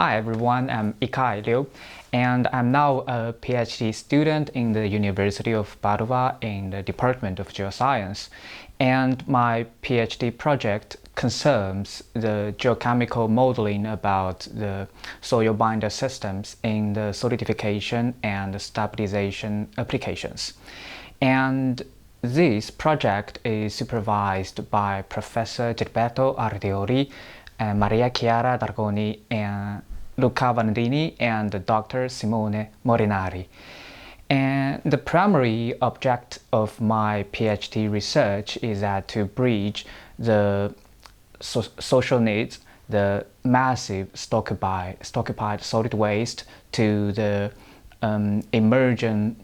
Hi everyone, I'm Yikai Liu, and I'm now a PhD student in the University of Padova in the Department of Geosciences. And my PhD project concerns the geochemical modeling about the soil binder systems in the solidification and stabilization applications. And this project is supervised by Professor Gilberto Ardioli, Maria Chiara Dargoni, and Luca Vandini, and Dr. Simone Morinari. And the primary object of my PhD research is that to bridge the social needs, the massive stockpied solid waste, to the emergent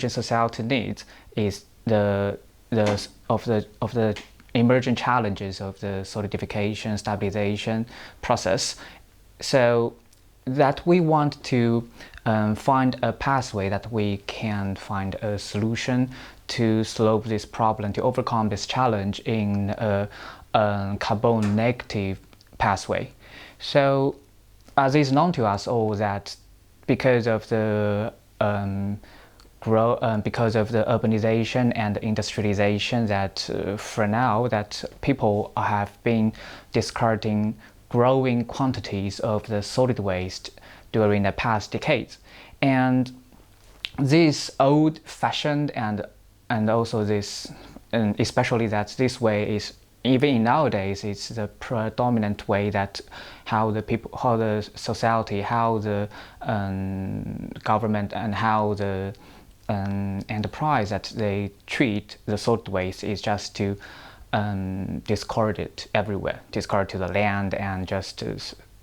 society needs is the emergent challenges of the solidification stabilization process, so that we want to find a pathway that we can find a solution to solve this problem, to overcome this challenge in a carbon negative pathway. So as is known to us all that because of the urbanization and industrialization, that for now that people have been discarding growing quantities of the solid waste during the past decades, and this old-fashioned and also this, and especially that this way is even nowadays it's the predominant way that how the people, how the society, how the government, and how the enterprise that they treat the solid waste is just to discard it everywhere, discard to the land and just to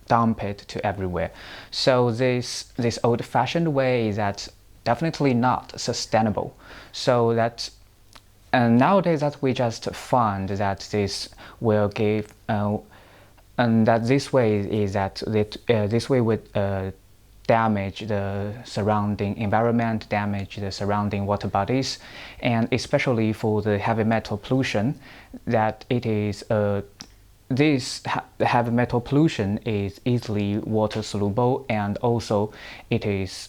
dump it to everywhere. So this old-fashioned way is that definitely not sustainable. So that nowadays that we just find that this will give and that this way is that this way would damage the surrounding environment, damage the surrounding water bodies, and especially for the heavy metal pollution, that it is this heavy metal pollution is easily water soluble, and also it is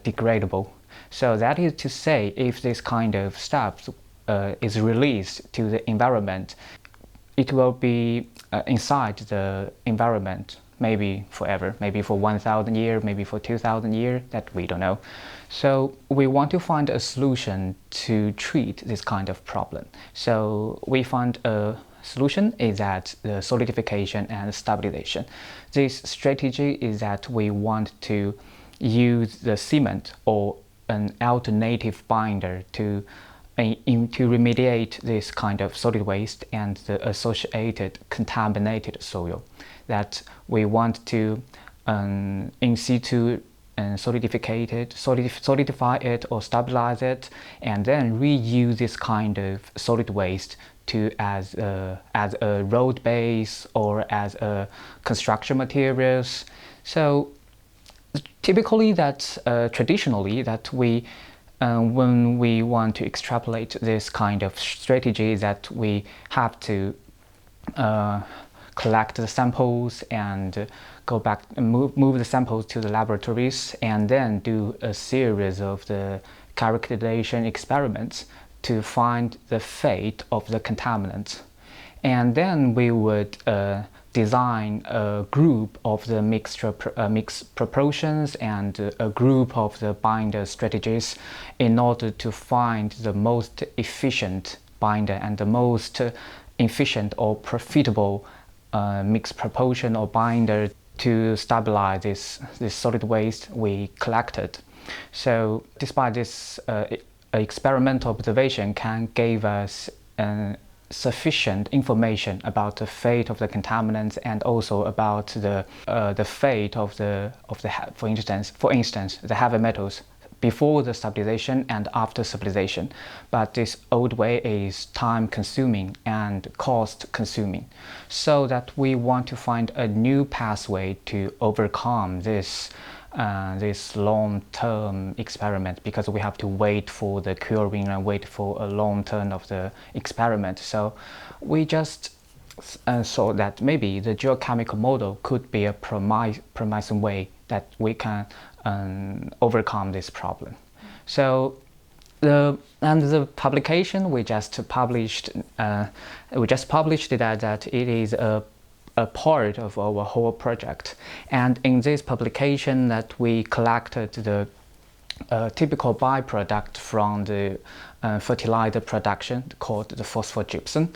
degradable. So that is to say, if this kind of stuff is released to the environment, it will be inside the environment maybe forever, maybe for 1,000 years, maybe for 2,000 years, that we don't know. So we want to find a solution to treat this kind of problem. So we find a solution is that the solidification and stabilization. This strategy is that we want to use the cement or an alternative binder to remediate this kind of solid waste and the associated contaminated soil. That we want to in situ solidify it or stabilize it, and then reuse this kind of solid waste to as a road base or as a construction materials. So typically that traditionally that we when we want to extrapolate this kind of strategy, that we have to collect the samples and go back and move the samples to the laboratories, and then do a series of the characterization experiments to find the fate of the contaminants. And then we would design a group of the mixed proportions and a group of the binder strategies in order to find the most efficient binder and the most efficient or profitable mixed proportion or binder to stabilize this solid waste we collected. So despite this experimental observation can give us sufficient information about the fate of the contaminants, and also about the fate of the for instance the heavy metals before the stabilization and after stabilization. But this old way is time consuming and cost consuming, so that we want to find a new pathway to overcome this long-term experiment, because we have to wait for the curing and wait for a long term of the experiment. So we just so that maybe the geochemical model could be a promising way that we can overcome this problem. So the publication we just published that it is a part of our whole project. And in this publication that we collected the typical byproduct from the fertilizer production called the phosphogypsum.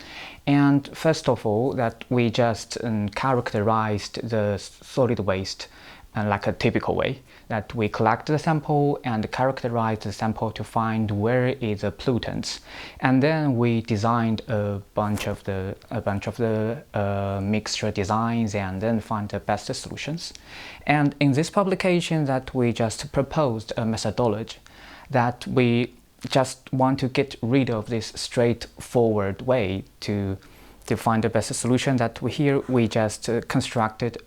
And first of all, that we just characterized the solid waste like a typical way, that we collect the sample and characterize the sample to find where is the pollutants, and then we designed a bunch of the mixture designs and then find the best solutions. And in this publication, that we just proposed a methodology that we just want to get rid of this straightforward way to find the best solution. That we just constructed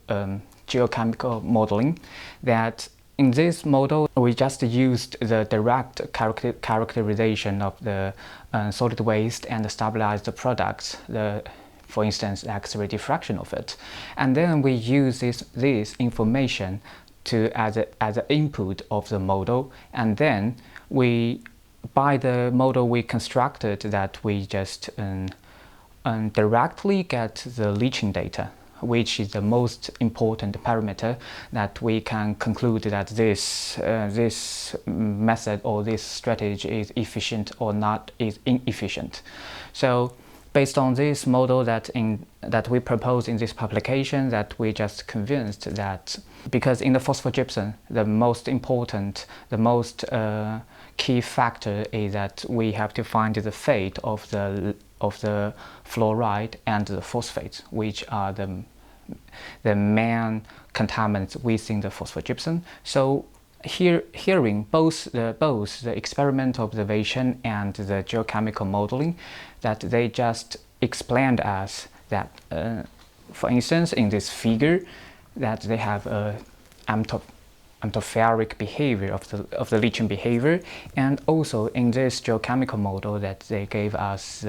geochemical modeling, that in this model we just used the direct characterization of the solid waste and stabilize the products, for instance, the X-ray diffraction of it, and then we use this information as an input of the model, and then by the model we constructed, that we just directly get the leaching data, which is the most important parameter that we can conclude that this method or this strategy is efficient or not is inefficient. So based on this model that we propose in this publication, that we just convinced that because in the phosphogypsum, the most key factor is that we have to find the fate of the fluoride and the phosphate, which are the main contaminants within the phosphogypsum. So hearing both the experimental observation and the geochemical modeling, that they just explained us that, for instance, in this figure, that they have a amphoteric behavior of the leaching behavior, and also in this geochemical model that they gave us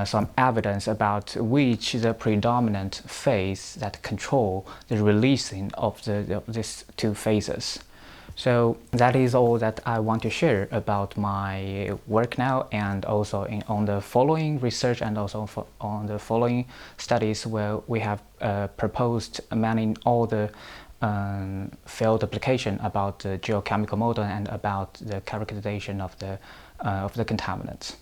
some evidence about which the predominant phase that control the releasing of these two phases. So that is all that I want to share about my work now, and also on the following research and also on the following studies where we have proposed all the field application about the geochemical model and about the characterization of the contaminants.